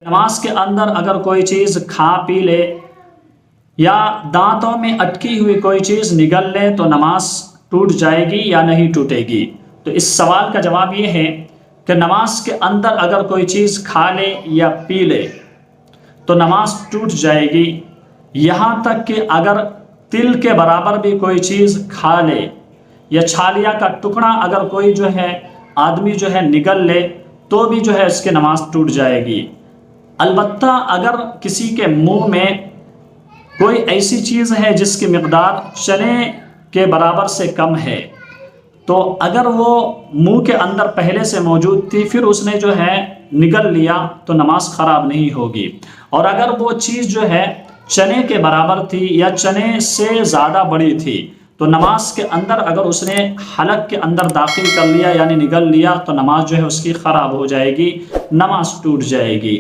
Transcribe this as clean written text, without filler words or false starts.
نماز کے اندر اگر کوئی چیز کھا پی لے یا دانتوں میں اٹکی ہوئی کوئی چیز نگل لے تو نماز ٹوٹ جائے گی یا نہیں ٹوٹے گی؟ تو اس سوال کا جواب یہ ہے کہ نماز کے اندر اگر کوئی چیز کھا لے یا پی لے تو نماز ٹوٹ جائے گی، یہاں تک کہ اگر تل کے برابر بھی کوئی چیز کھا لے یا چھالیا کا ٹکڑا اگر کوئی آدمی نگل لے تو بھی اس کی نماز ٹوٹ جائے گی۔ البتہ اگر کسی کے منہ میں کوئی ایسی چیز ہے جس کی مقدار چنے کے برابر سے کم ہے، تو اگر وہ منہ کے اندر پہلے سے موجود تھی پھر اس نے نگل لیا تو نماز خراب نہیں ہوگی، اور اگر وہ چیز چنے کے برابر تھی یا چنے سے زیادہ بڑی تھی تو نماز کے اندر اگر اس نے حلق کے اندر داخل کر لیا یعنی نگل لیا تو نماز اس کی خراب ہو جائے گی، نماز ٹوٹ جائے گی۔